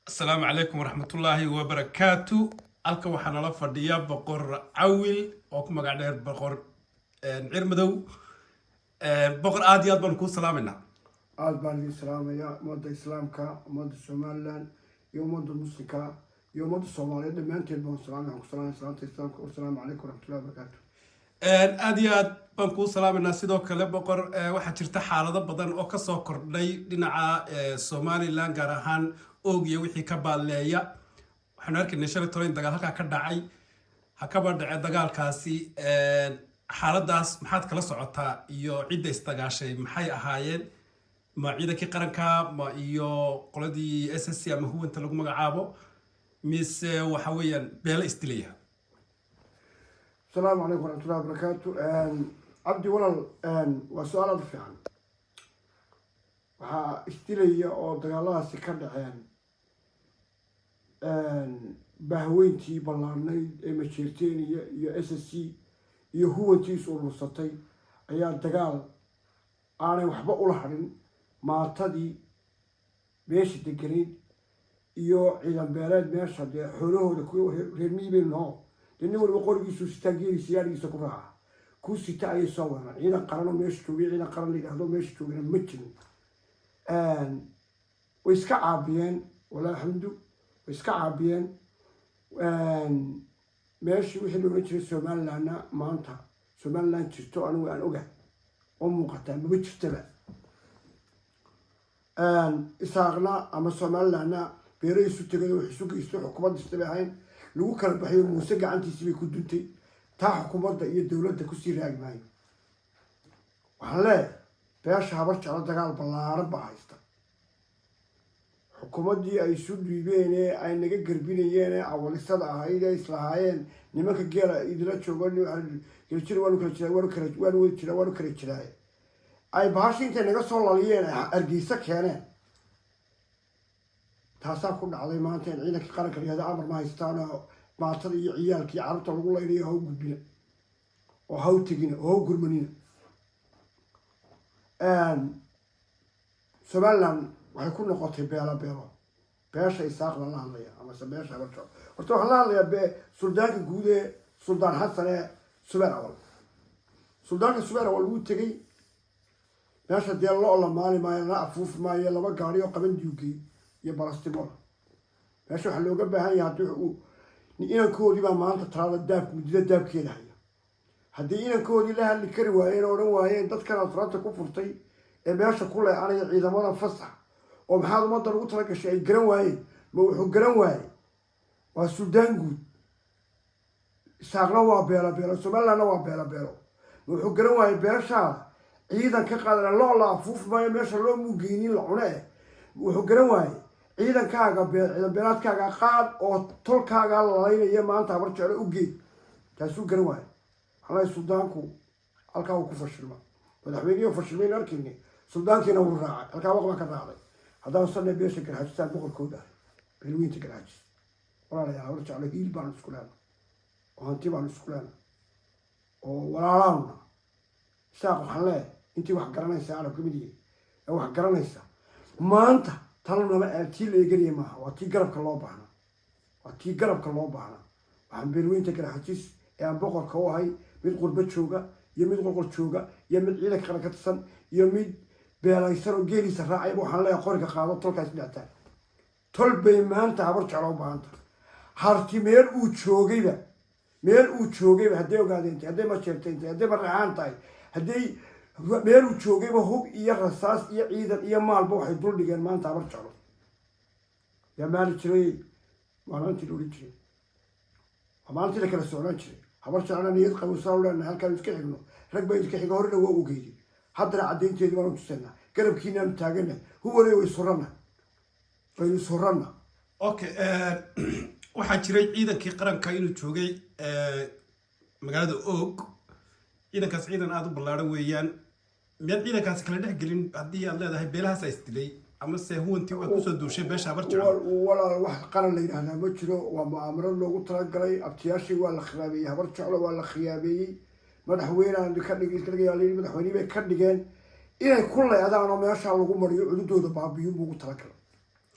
السلام عليكم ورحمة الله وبركاته. halka waxaa nala fadhiya boqor cawil oo ku magac dheer boqor cirmadow. boqor aad iyo aad baan kuu salaaminaa. aad baan idin salaamayaa ummadda islaamka, ummadda somaliland iyo ummadda muslimka iyo ummadda soomaaliyeed dhammaanteed baan salaamay. waxaan ku salaamay salaanta islaamka. wasalaamu calaykum waraxmatullahi wabarakaatu. aad iyo aad baan kuu salaaminaa. sidoo kale boqor waxaa jirta xaalado badan oo kasoo kordhay dhinaca somaliland, gaar ahaan og iyo wixii ka baaleeya. waxaanu arkaynay shalay tolo in dagaal halkaa ka dhacay. ha kaba dhace dagaalkaasi, xaaladaas maxaad kala socotaa iyo cidda isdagaashay maxay ahaayeen? ma ciidankii qaranka ma iyo qoladii SSC ama huwanta lagu magacaabo, mise waxa weeyaan beelo isdilaya? asalaamu calaykum waraxmatullahi wabarakaatu. cabdi walaal, waa su-aal aad u fiican. waxaa isdilaya oo dagaaladaasi ka dhaceen bahweyntii ballaarnayd ee majeerteeniya iyo SSC iyo huwantii is urursatay ayaa dagaal aanay waxba ula hadhin maatadii meesha deganayd iyo ciidan beeleed meesha dee xoolahooda kuwa reer miyibaynu noo dee nin waliba qorigiisu sitaa geeliisa yaadhigiisa ku raaca ku sita ayay soo wadaan. ciidan qaranoo meesha joogay, ciidan qaran la yidhaahdo meesha joogana ma jirin. way iska caabiyeen, walaa alxamdu, way iska caabiyeen. meeshii wixii la oran jiray somalilandna maanta somaliland jirto anigu aan ogahay oo muuqataa maba jirtaba. isaaqna ama somalilandna beero isu tegay oo isu geysto xukuumadda istabay ahayn lagu kala baxayo muuse gacantiisii bay ku duntay. taa xukuumadda iyo dowladda kusii raagi maayo. waxaan leeyahay beesha habar jeclo dagaal ballaaran baa haysta. xukuumaddii ay isu dhiibeen ee ay naga garbinayeen ee awalisada ahayd ee islahaayeen nimanka geela idila joogo geljir waanu kala jiraa ay bahashi intay naga soo laliyeen argeysa keeneen. taasaa ku dhacday maanta in ciidankii qaranka la yihahdo amar ma haystaan oo maatada iyo ciyaalkii carruurta lagu laynayo haw gudbina oo haw tegina oo haw gurmanina. somaliland waxay ku noqotay beelo beesha isaaqna la hadlaya amase beesha habarjo. horta waxaan la hadlayaa suldaanka guud ee suldaan xasan ee subeer awal. suldaanka subeer awal wuu tegey meesha dee loo lamaani maayo, lana afuufi maayo, laba gaari oo qaban diugey iyo balastimool. meesha waxaa looga baahan yahay haddii inankoodii baa maanta talaada muddida daabkeeda haya. haddii inankoodii la hadli kari waayeen oo odhan waayeen dadkan asraanta ku furtay ee meesha ku leecanaya ciidamada fasax oo maxaad ummadda lagu tala gashay ay garan waayeen, ma wuxuu garan waayey waa suldaan guud. isaaqna waa beelo somalilandna waa beelo ma wuxuu garan waayey beeshaada ciidan ka qaadana loo la afuufi maayo meesha loo muugeynin la cune wuxuu garan waayey ciidankaaga ciidan beelaadkaaga qaad oo tolkaaga lalaynaya maanta habar jeclo u geed. taasuu garan waayey. waxaan leeyahay suldaanku halkaa uu ku fashilma. madaxweyneyo fashilmayn arkayni suldaankiina wuu raacay, halkaa waqbaa ka raacday. haddaan sanay beesha garxajistaan boqorkooda ah beelweynta garxajis. walaalayaal habar jeclo hiil baanu isku leena oo hanti baanu isku leena oo walaalaanuna. isaaq waxaan leeyahay intii wax garanaysa arabka midiga ee wax garanaysa maanta talnama tii la eeganaya maaha, waa tii garabka loo baahnaa. waxaan beelweynta garxajis ee aan boqorka u ahay mid qurbo jooga iyo mid qorqor jooga iyo mid ciidanka qaran ka tirsan iyo mid beelaysan oo geeliisa raacayba waxaan leeyahay qoriga qaado tolkaas dhactaan. tol bay maanta habar jeclo u baahanta. harti meel uu joogayba hadday ogaadeentay, hadday majeertayntay, hadday maraxaan tahay, hadday meel uu joogayba hub iyo rasaas iyo ciidan iyo maalba waxay dul dhigeen maanta habar jeclo. yaa maali jiray maalintii la odhan jiray waa maalintii la kala socnaan jiray. habar jeclana niyad qabusaa leenahay halkaan iska xigno rag baa idinka xiga horena waa ogeyday haddana caddaynteedii baanu tusanaa garabkiinaanu taagana huwanay waynu surranna. okay, waxaa jiray ciidankii qaranka inuu joogay magaalada og. ciidankaas ciidan aada u ballaaran weeyaan. miyaad ciidankaasi kala dhex gelin haddii aad leedahay beelahaasa isdilay amase huwantii waa kusoo duushay beesha habar jeclo? walaal wax qaran la yidhaahdaa ma jiro. waa mu'aamaro loogu talagalay. abtiyaashii waa la khiyaabeeyey, habar jeclo waa la khiyaabeeyey. madaxweyneaan ka dhigay madaxweyne bay ka dhigeen inay ku leedaan oo meeshaa lagu mariyo cududooda baabiyo buugu talagalay.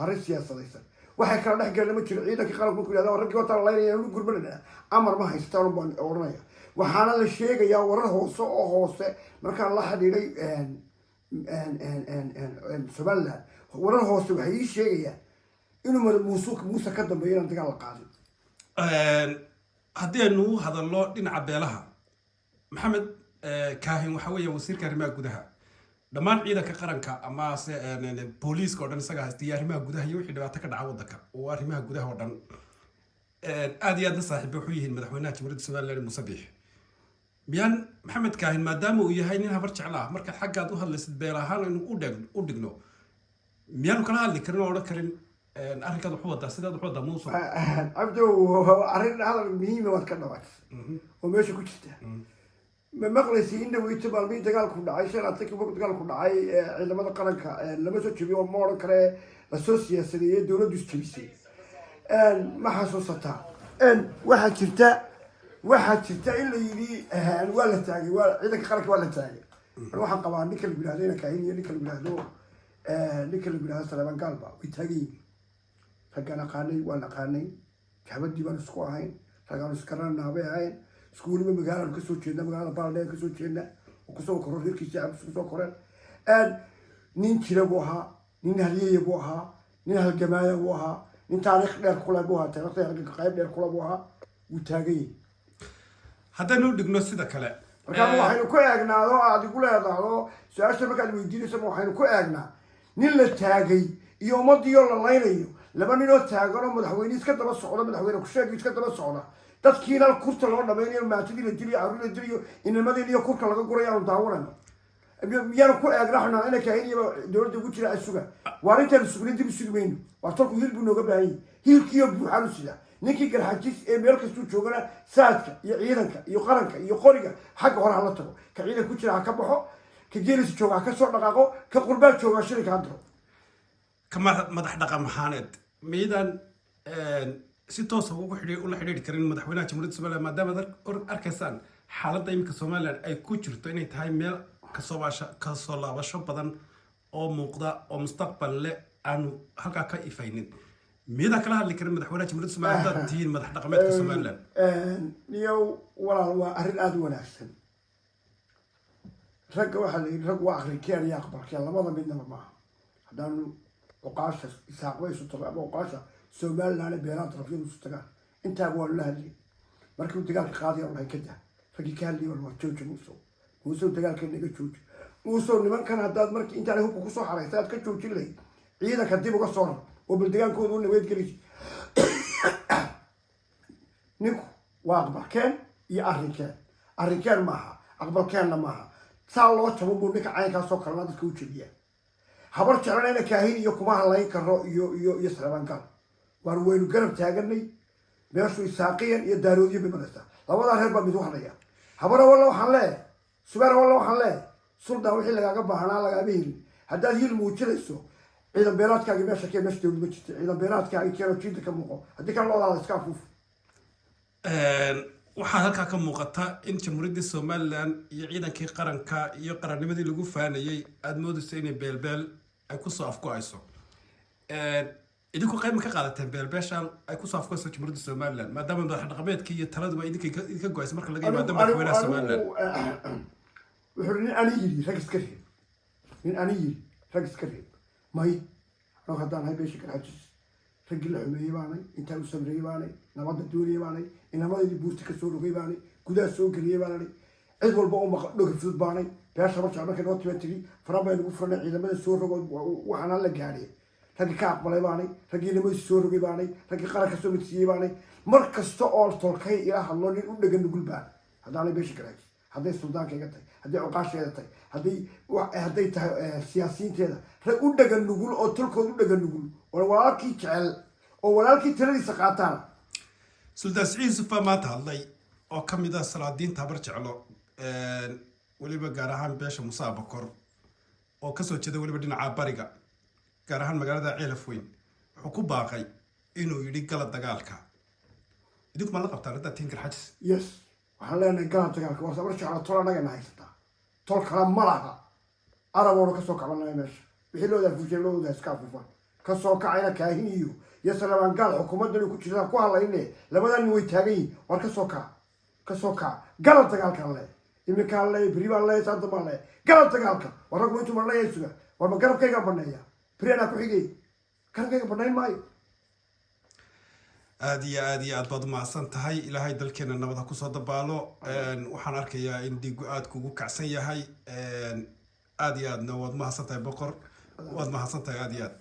arrin siyaasadaysan waxay kala dhex galeen ma jiro ciidankii qaranku ku yidhahda raggii wata laynaya lu gurmanayna amar ma haystaan baan odhanaya waxaana la sheegayaa warar hoose oo hoose markaan la xidhiidhay somaliland warar hoose waxay ii sheegayaan inuu muuse ka dambeeyo inaan dagaal la qaadin haddii aynu u hadalno dhinaca beelaha maxamed kaahin waxa weeye wasiirka arrimaha gudaha dhammaan ciidanka qaranka ama se booliiska oo dhan isaga haystay arrimaha gudaha iyo wixii dhibaato ka dhaca waddanka oo arrimaha gudaha oo dhan aad iyo aadna saaxiibo wuxuu yihiin madaxweynaha jamhuuriyadda somaliland muuse biix miyaan maxamed kaahin maadaama uu yahay nin habar jecla ah markaad xaggaad u hadlaysid beel ahaan aynu u dhigno miyaanu kala hadli karin oo odhan karin arrinkaad wuxuu wadaa sidaad wuxuu wadaa muuso cabdo arrin hadal muhiima waad ka dhawaad oo meesha ku jirta ma maqlaysi in dhaweyto maalmihii dagaalku dhacay shan atanki markuu dagaalku dhacay ciidamada qaranka lama soo jebiyo oo ma odhan kale lasoo siyaasadeeyey dowladdu isjebisay ma xasuusataa waxaa jirta in la yidhi waa la taagay ciidanka qaranka waa la taagay waxaan qabaa ninka la yidhahdo ina kaahin iyo ninka la yidhahdo saleeman gaalba way taagan yihiin raggaan aqaanay waan aqaanay jaxbadii baan isku ahayn raggaan iskarana bay ahayn isku weliba magaalaan kasoo jeedna magaalada baaldheer kasoo jeedna oo kusoo koro reerkiisa cabs kusoo koreen nin jira buu ahaa nin halyeeya buu ahaa nin halgamaaya buu ahaa nin taariikh dheer kule buu ahaa taariikhda qayb dheer kule buu ahaa wuu taagan yihin haddaynu dhigno sida kale markaa waxaynu ku eegnaado aad igu leedahdo su-aasha markaad weydiinaysa waxaynu ku eegnaa nin la taagay iyo ummadiioo la laynayo laba ninoo taagan oo madaxweyne iska daba socda madaxweyne kusheegi iska daba socda dadkiina kurta loo dhamaynayo maatidii la diliyo carruur la diliyo inamadii iyo kurka laga guray aanu daawanayno miyaanu ku eegna xunaa ina kaahin iyo dowladda ugu jira asuga waa intaanu sugnin dib u sugi mayno waa tolku hiil buu nooga baahan yahay hiilkiiyo buuxaanu sida ninkii garxajis ee meel kastuu joogana saadka iyo ciidanka iyo qaranka iyo qoriga xagga hore hala tago ka ciidan ku jira ha ka baxo ka geelisa jooga ha ka soo dhaqaaqo ka qurbaan jooga shirinka ha diro ka madax dhaqan maxaaneed miydaan si toosa ula xidhiidhi karin madaxweynaha jamhuuriyadda somaliland maadaama arkaysaan xaaladda iminka somaliland ay ku jirto inay tahay meel kasoo laabasho badan oo muuqda oo mustaqbal leh aanu halkaa ka ifaynin miydaan kala hadli karin madaxweynaha jamhuuriyadda somaliland haddaad tihiin madax dhaqameedka somaliland niyow walaal waa arrin aada u wanaagsan ragga waxaa la yidhi rag waa akhrikeen iyo aqbalkeen labada midnaba maaha haddaanu oqaasha isaaqba isu tago ama oqaasha somaliland beelaha darafyadu isu tagaan intaaba waanu la hadliyay markiiu dagaalka qaadaya lahay ka dah raggii ka hadliyay waa jooja muusow dagaalka naga jooji muusow nimankan haddaad markii intaana hubka kusoo xaraysa aad ka joojin lahayd ciidanka dib uga soo rar oo baldegaankooda u naweedgelaysa ninku waa aqbalkeen iyo arrinkeen maaha aqbalkeenna maaha saa loo jabo buu ninka caynkaasoo kalena dadka u jebiyaa habar jeclanayna kaahin iyo kuma halayn karo iyo saleeman gaal waanu waynu garab taaganay meeshu isaaqiyan iyo daaroodiyo bay maraysaa labadaa reer baa mid u hadlaya habara walla waxaan leeyahay subeer walla waxaan leeyahay suldaan wixii lagaaga baahnaa lagaama helin haddaad hiil muujinayso ciidan beelaadkaagi meesha kee meesha dowlad ma jirta ciidan beelaadkaagi keeno jiinta ka muuqo haddii kale loodaada iska afuuf waxaa halkaa ka muuqata in jamhuuriyadda somaliland iyo ciidankii qaranka iyo qarannimadii lagu faanayay aada moodayso inay beelbeel ay kusoo afgo-ayso idinku qayb ma ka qaadateen beelbeeshaan ay kusoo afgo-ayso jamhuuriyadda somaliland maadaama madax dhaqameedkii iyo taladuba idinka go-aysa marka laga yimaado madaxweynaha somaliland wuxuu nin ani yidhi rag iska reeb nin ani yidhi rag iska reeb may anoo haddaan hay beesha garxajis raggii la xumeeyey baanay intaa u samreeyey baanay nabadda dooniyey baanay inamadii buurta kasoo rogay baanay gudaha soo geliyey baanay cid walba u dhoga fudud baanay beesha markaa markay noo tiba tiri faran bay nagu furanay ciidamada soo rogo waxaana la gaadhay raggii ka aqbalay baanay raggii nimadii soo rogay baanay raggii qaranka soo midsiiyey baanay mar kasta oo tolkay ila hadlo nin u dhega nugul baan haddaanay beesha garxajis hadday suldaanka iga tahay hadday oqaasheeda tahay hadday tahay siyaasiyiinteeda rag u dhega nugul oo tolkood u dhega nugul oo walaalkii jecel oo walaalkii taladiisa qaataana suldaan siciid yusuf baa maanta hadlay oo ka mid ah salaadiinta habar jeclo weliba gaar ahaan beesha muuse abakor oo kasoo jeeda weliba dhinaca bariga gaar ahaan magaalada ceelaf weyn wuxuu ku baaqay inuu yidhi gala dagaalka idinku ma la qabtaan haddaad tihin garxajis yes waxaan leenahay gala dagaalka warse habar jeclo tol annagana haysataa tol kale ma laha araboona kasoo kabanaya meesha wixii loodaa fuushay loodaa iska afuufaan kasoo kacayna kaahin يا سلام قال حكومة دنيا كل شيء كوها إنه لما دنيا ويتاجي وركسوكا كسوكا قال تقال كان له إمي كان له بريبا له سانت ما له قال تقال كان وركم أنتم ما له يسوع ورما قرب كيكا بنايا برينا كوحيجي كان كيكا بناي ماي aad baad mahadsan tahay ilaahay dalkeena nabada ku soo dabaalo waxaan arkayaa in dhiigu aad kugu kacsan yahay aad iyo aadna waad mahadsan tahay boqor waad mahadsan tahay aad iyo aad